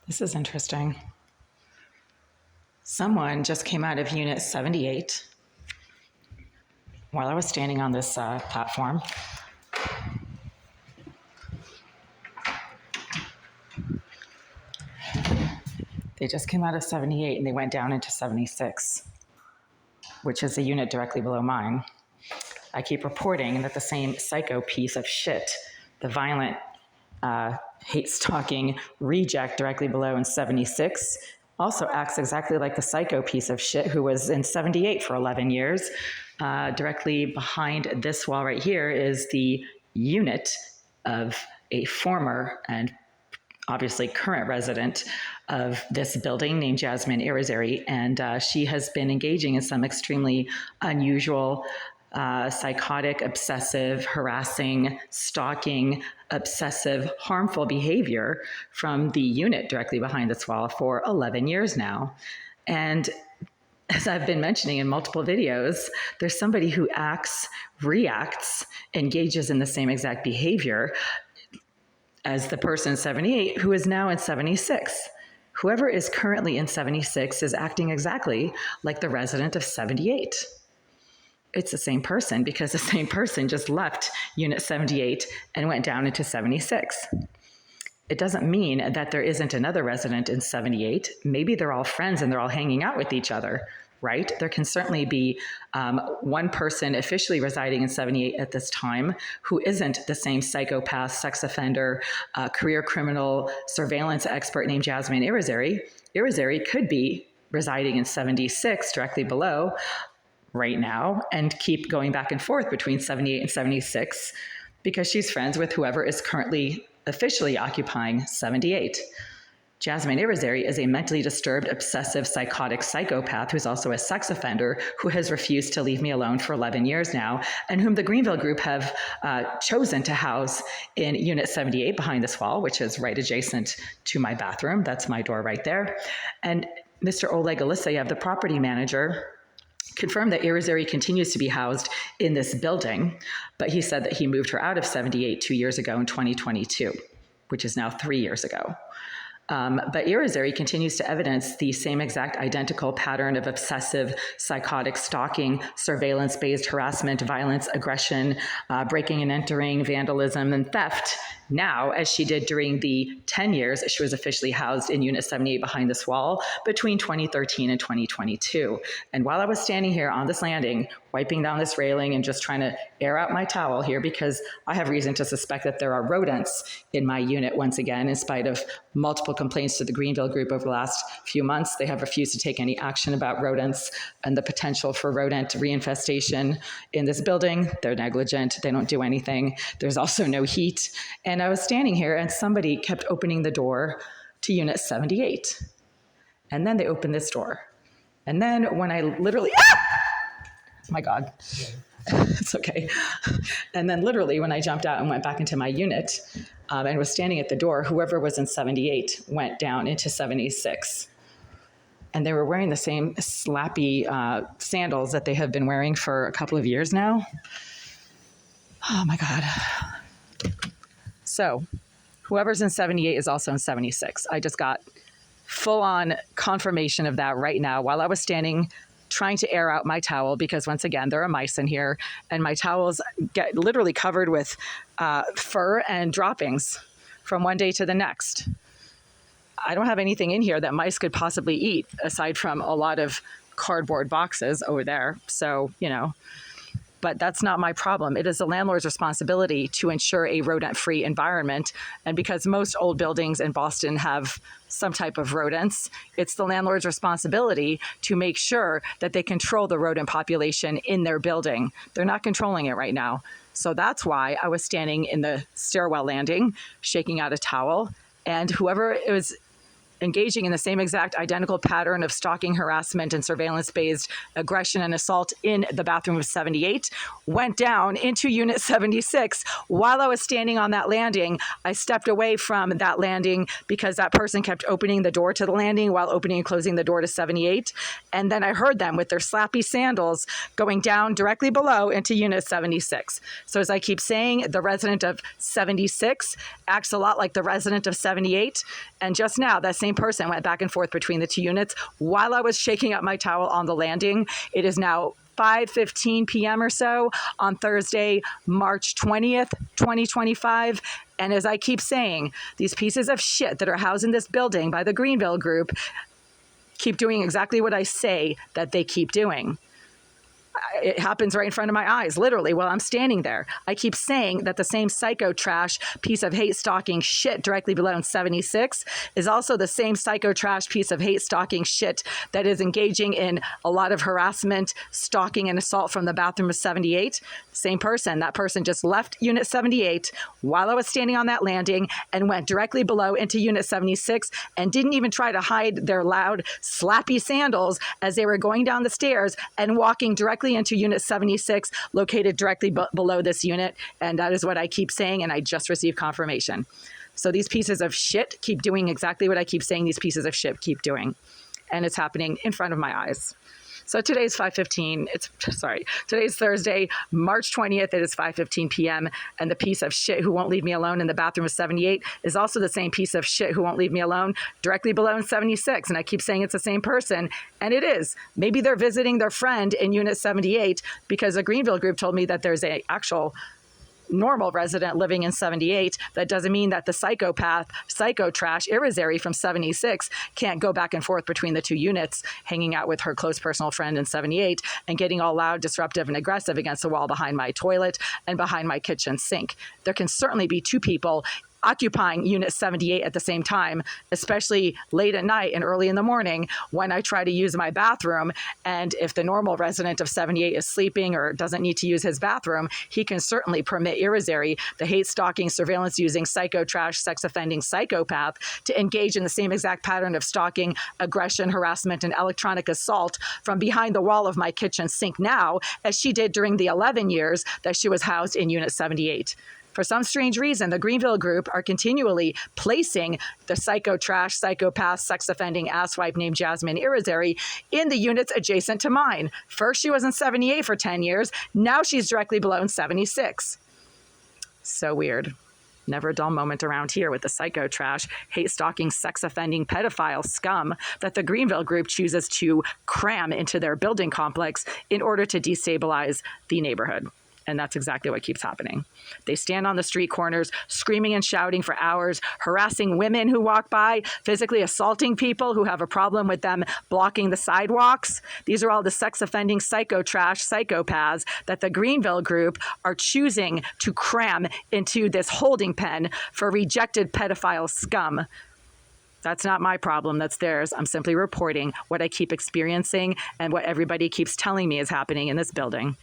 This is interesting. Someone just came out of Unit 78 while I was standing on this platform. They just came out of 78 and they went down into 76, which is a unit directly below mine. I keep reporting that the same psycho piece of shit, the violent hate stalking reject directly below in 76, also acts exactly like the psycho piece of shit who was in 78 for 11 years. Directly behind this wall right here is the unit of a former and obviously current resident of this building named Jasmine Irizarry, and she has been engaging in some extremely unusual psychotic, obsessive, harassing, stalking, obsessive, harmful behavior from the unit directly behind this wall for 11 years now. And as I've been mentioning in multiple videos, there's somebody who acts, reacts, engages in the same exact behavior as the person in 78 who is now in 76. Whoever is currently in 76 is acting exactly like the resident of 78. It's the same person because the same person just left Unit 78 and went down into 76. It doesn't mean that there isn't another resident in 78. Maybe they're all friends and they're all hanging out with each other, right? There can certainly be one person officially residing in 78 at this time who isn't the same psychopath, sex offender, career criminal, surveillance expert named Jasmine Irizarry. Irizarry could be residing in 76 directly below right now and keep going back and forth between 78 and 76 because she's friends with whoever is currently officially occupying 78. Jasmine Irizarry is a mentally disturbed, obsessive, psychotic psychopath who's also a sex offender who has refused to leave me alone for 11 years now, and whom the Greenville Group have chosen to house in Unit 78 behind this wall, which is right adjacent to my bathroom. That's my door right there. And Mr. Oleg Alisayev, the property manager, confirmed that Irizarry continues to be housed in this building, but he said that he moved her out of 78 2 years ago in 2022, which is now 3 years ago. But Irizarry continues to evidence the same exact identical pattern of obsessive, psychotic stalking, surveillance-based harassment, violence, aggression, breaking and entering, vandalism, and theft now as she did during the 10 years she was officially housed in Unit 78 behind this wall between 2013 and 2022. And while I was standing here on this landing, wiping down this railing and just trying to air out my towel here because I have reason to suspect that there are rodents in my unit once again, in spite of multiple complaints to the Greenville Group over the last few months. They have refused to take any action about rodents and the potential for rodent reinfestation in this building. They're negligent. They don't do anything. There's also no heat. And I was standing here and somebody kept opening the door to Unit 78. And then they opened this door. And then when I literally, my God, it's okay. And then literally when I jumped out and went back into my unit and was standing at the door, whoever was in 78 went down into 76. And they were wearing the same slappy sandals that they have been wearing for a couple of years now. Oh my God. So whoever's in 78 is also in 76. I just got full-on confirmation of that right now while I was standing trying to air out my towel because once again, there are mice in here and my towels get literally covered with fur and droppings from one day to the next. I don't have anything in here that mice could possibly eat aside from a lot of cardboard boxes over there. So, you know, but that's not my problem. It is the landlord's responsibility to ensure a rodent-free environment. And because most old buildings in Boston have some type of rodents, it's the landlord's responsibility to make sure that they control the rodent population in their building. They're not controlling it right now. So that's why I was standing in the stairwell landing, shaking out a towel, and whoever was engaging in the same exact identical pattern of stalking, harassment, and surveillance-based aggression and assault in the bathroom of 78 went down into Unit 76. While I was standing on that landing, I stepped away from that landing because that person kept opening the door to the landing while opening and closing the door to 78. And then I heard them with their slappy sandals going down directly below into Unit 76. So as I keep saying, the resident of 76 acts a lot like the resident of 78. And just now, that same same person went back and forth between the two units while I was shaking up my towel on the landing. It is now 5:15 p.m. or so on Thursday, March 20th, 2025. And as I keep saying, these pieces of shit that are housed in this building by the Greenville Group keep doing exactly what I say that they keep doing. It happens right in front of my eyes, literally, while I'm standing there. I keep saying that the same psycho trash piece of hate stalking shit directly below in 76 is also the same psycho trash piece of hate stalking shit that is engaging in a lot of harassment, stalking, and assault from the bathroom of 78. Same person. That person just left Unit 78 while I was standing on that landing and went directly below into Unit 76 and didn't even try to hide their loud, slappy sandals as they were going down the stairs and walking directly into Unit 76, located directly below this unit. And that is what I keep saying, and I just received confirmation. So these pieces of shit keep doing exactly what I keep saying these pieces of shit keep doing. And it's happening in front of my eyes. So today's 5:15. Today's Thursday, March 20th. It is 5:15 p.m. And the piece of shit who won't leave me alone in the bathroom of 78 is also the same piece of shit who won't leave me alone directly below in 76. And I keep saying it's the same person. And it is. Maybe they're visiting their friend in Unit 78 because the Greenville Group told me that there's a actual normal resident living in 78. That doesn't mean that the psychopath, psycho trash, Irizarry from 76 can't go back and forth between the two units, hanging out with her close personal friend in 78 and getting all loud, disruptive, and aggressive against the wall behind my toilet and behind my kitchen sink. There can certainly be two people occupying Unit 78 at the same time, especially late at night and early in the morning when I try to use my bathroom. And if the normal resident of 78 is sleeping or doesn't need to use his bathroom, he can certainly permit Irizarry, the hate-stalking, surveillance-using, psycho-trash, sex-offending psychopath, to engage in the same exact pattern of stalking, aggression, harassment, and electronic assault from behind the wall of my kitchen sink now, as she did during the 11 years that she was housed in Unit 78. For some strange reason, the Greenville Group are continually placing the psycho trash, psychopath, sex-offending asswipe named Jasmine Irizarry in the units adjacent to mine. First, she was in 78 for 10 years. Now she's directly below in 76. So weird. Never a dull moment around here with the psycho trash, hate-stalking, sex-offending pedophile scum that the Greenville Group chooses to cram into their building complex in order to destabilize the neighborhood. And that's exactly what keeps happening. They stand on the street corners, screaming and shouting for hours, harassing women who walk by, physically assaulting people who have a problem with them blocking the sidewalks. These are all the sex-offending psycho trash psychopaths that the Greenville Group are choosing to cram into this holding pen for rejected pedophile scum. That's not my problem, that's theirs. I'm simply reporting what I keep experiencing and what everybody keeps telling me is happening in this building.